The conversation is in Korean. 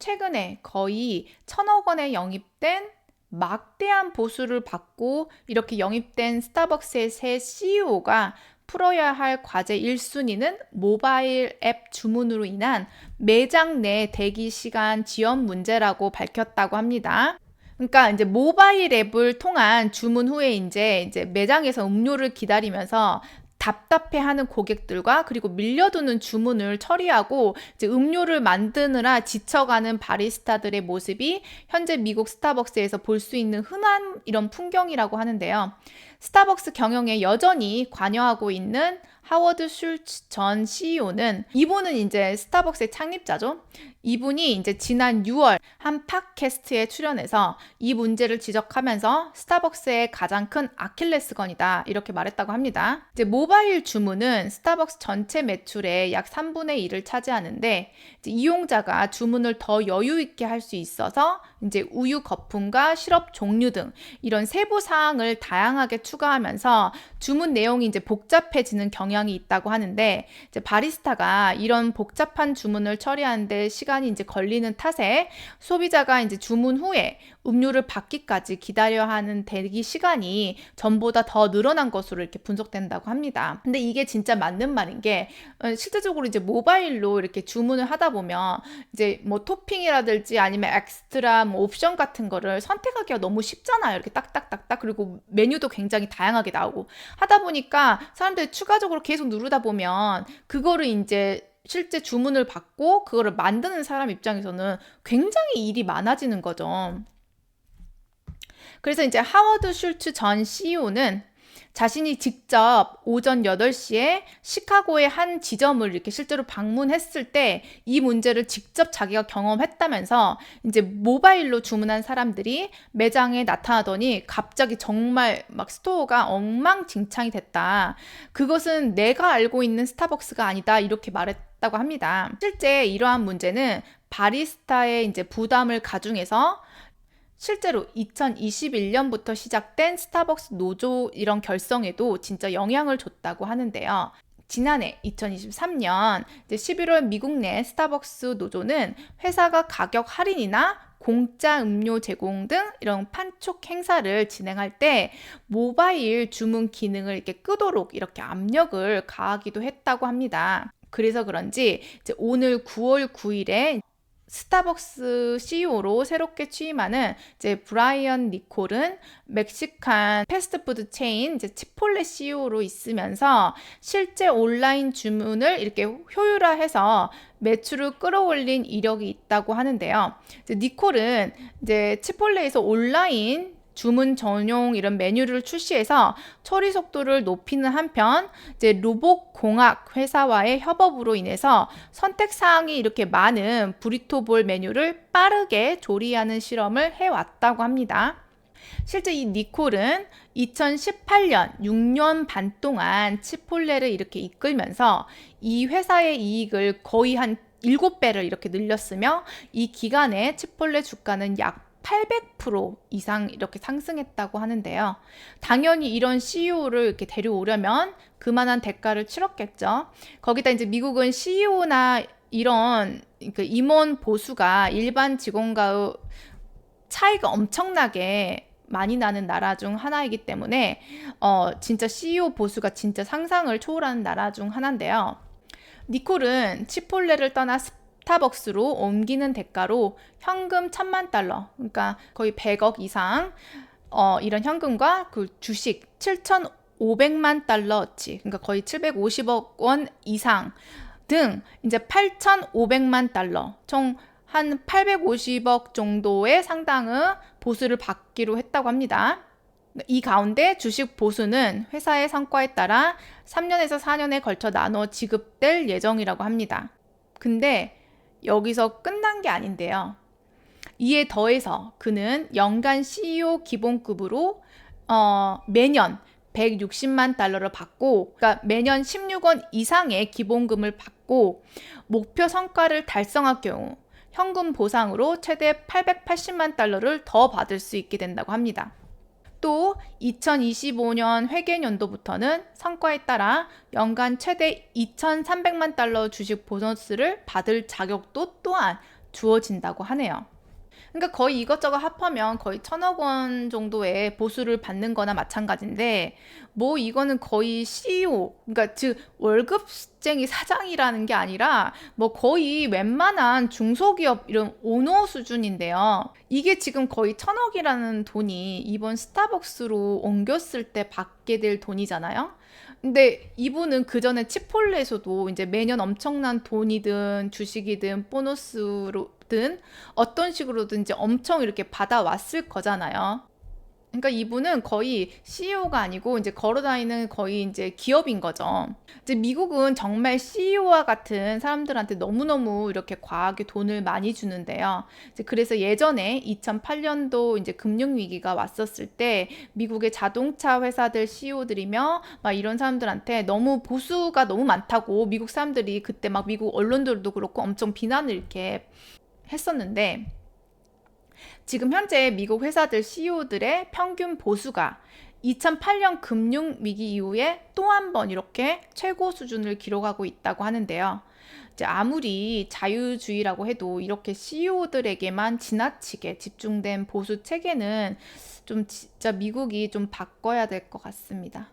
최근에 거의 1,000억 원에 영입된 막대한 보수를 받고 이렇게 영입된 스타벅스의 새 CEO가 풀어야 할 과제 1순위는 모바일 앱 주문으로 인한 매장 내 대기 시간 지연 문제라고 밝혔다고 합니다. 그러니까 이제 모바일 앱을 통한 주문 후에 이제 매장에서 음료를 기다리면서 답답해하는 고객들과 그리고 밀려드는 주문을 처리하고 이제 음료를 만드느라 지쳐가는 바리스타들의 모습이 현재 미국 스타벅스에서 볼 수 있는 흔한 이런 풍경이라고 하는데요. 스타벅스 경영에 여전히 관여하고 있는 하워드 슐츠 전 CEO는 이분은 이제 스타벅스의 창립자죠. 이분이 이제 지난 6월 한 팟캐스트에 출연해서 이 문제를 지적하면서 스타벅스의 가장 큰 아킬레스건이다 이렇게 말했다고 합니다. 이제 모바일 주문은 스타벅스 전체 매출의 약 3분의 1을 차지하는데 이제 이용자가 주문을 더 여유 있게 할 수 있어서 이제 우유 거품과 시럽 종류 등 이런 세부 사항을 다양하게 추가하면서 주문 내용이 이제 복잡해지는 경향이 있다고 하는데 이제 바리스타가 이런 복잡한 주문을 처리하는데 시간이 이제 걸리는 탓에 소비자가 이제 주문 후에 음료를 받기까지 기다려야 하는 대기 시간이 전보다 더 늘어난 것으로 이렇게 분석된다고 합니다. 근데 이게 진짜 맞는 말인 게 실제적으로 이제 모바일로 이렇게 주문을 하다 보면 이제 뭐 토핑이라든지 아니면 엑스트라 뭐 옵션 같은 거를 선택하기가 너무 쉽잖아요. 이렇게 딱딱딱딱 그리고 메뉴도 굉장히 다양하게 나오고 하다 보니까 사람들이 추가적으로 계속 누르다 보면 그거를 이제 실제 주문을 받고 그거를 만드는 사람 입장에서는 굉장히 일이 많아지는 거죠. 그래서 이제 하워드 슐츠 전 CEO는 자신이 직접 오전 8시에 시카고의 한 지점을 이렇게 실제로 방문했을 때 이 문제를 직접 자기가 경험했다면서 이제 모바일로 주문한 사람들이 매장에 나타나더니 갑자기 정말 막 스토어가 엉망진창이 됐다. 그것은 내가 알고 있는 스타벅스가 아니다. 이렇게 말했다고 합니다. 실제 이러한 문제는 바리스타의 이제 부담을 가중해서 실제로 2021년부터 시작된 스타벅스 노조 이런 결성에도 진짜 영향을 줬다고 하는데요. 지난해 2023년 11월 미국 내 스타벅스 노조는 회사가 가격 할인이나 공짜 음료 제공 등 이런 판촉 행사를 진행할 때 모바일 주문 기능을 이렇게 끄도록 이렇게 압력을 가하기도 했다고 합니다. 그래서 그런지 이제 오늘 9월 9일에 스타벅스 CEO로 새롭게 취임하는 이제 브라이언 니콜은 멕시칸 패스트푸드 체인 이제 치폴레 CEO로 있으면서 실제 온라인 주문을 이렇게 효율화해서 매출을 끌어올린 이력이 있다고 하는데요. 이제 니콜은 이제 치폴레에서 온라인 주문 전용 이런 메뉴를 출시해서 처리 속도를 높이는 한편 이제 로봇 공학 회사와의 협업으로 인해서 선택 사항이 이렇게 많은 브리토볼 메뉴를 빠르게 조리하는 실험을 해왔다고 합니다. 실제 이 니콜은 2018년 6년 반 동안 치폴레를 이렇게 이끌면서 이 회사의 이익을 거의 한 7배를 이렇게 늘렸으며 이 기간에 치폴레 주가는 약 800% 이상 이렇게 상승했다고 하는데요. 당연히 이런 CEO를 이렇게 데려오려면 그만한 대가를 치렀겠죠. 거기다 이제 미국은 CEO나 이런 그 임원 보수가 일반 직원과의 차이가 엄청나게 많이 나는 나라 중 하나이기 때문에 진짜 CEO 보수가 진짜 상상을 초월하는 나라 중 하나인데요. 니콜은 치폴레를 떠나 스타벅스로 옮기는 대가로 현금 1,000만 달러, 그러니까 거의 100억 이상 이런 현금과 그 주식 7,500만 달러어치, 그러니까 거의 750억 원 이상 등 이제 8,500만 달러, 총 한 850억 정도의 상당의 보수를 받기로 했다고 합니다. 이 가운데 주식 보수는 회사의 성과에 따라 3년에서 4년에 걸쳐 나눠 지급될 예정이라고 합니다. 근데 여기서 끝난 게 아닌데요. 이에 더해서 그는 연간 CEO 기본급으로 매년 160만 달러를 받고, 그러니까 매년 16원 이상의 기본금을 받고 목표 성과를 달성할 경우 현금 보상으로 최대 880만 달러를 더 받을 수 있게 된다고 합니다. 또 2025년 회계연도부터는 성과에 따라 연간 최대 2,300만 달러 주식 보너스를 받을 자격도 또한 주어진다고 하네요. 그러니까 거의 이것저것 합하면 거의 1,000억 원 정도의 보수를 받는 거나 마찬가지인데, 뭐 이거는 거의 CEO, 그러니까 즉 월급쟁이 사장이라는 게 아니라 뭐 거의 웬만한 중소기업 이런 오너 수준인데요. 이게 지금 거의 1,000억이라는 돈이 이번 스타벅스로 옮겼을 때 받게 될 돈이잖아요. 근데 이분은 그 전에 치폴레에서도 이제 매년 엄청난 돈이든 주식이든 보너스로든 어떤 식으로든지 엄청 이렇게 받아왔을 거잖아요. 그러니까 이분은 거의 CEO가 아니고 이제 걸어다니는 거의 이제 기업인 거죠. 이제 미국은 정말 CEO와 같은 사람들한테 너무너무 이렇게 과하게 돈을 많이 주는데요. 이제 그래서 예전에 2008년도 이제 금융위기가 왔었을 때 미국의 자동차 회사들 CEO들이며 막 이런 사람들한테 너무 보수가 너무 많다고 미국 사람들이 그때 막 미국 언론들도 그렇고 엄청 비난을 이렇게 했었는데, 지금 현재 미국 회사들 CEO들의 평균 보수가 2008년 금융위기 이후에 또 한 번 이렇게 최고 수준을 기록하고 있다고 하는데요. 이제 아무리 자유주의라고 해도 이렇게 CEO들에게만 지나치게 집중된 보수 체계는 좀 진짜 미국이 좀 바꿔야 될 것 같습니다.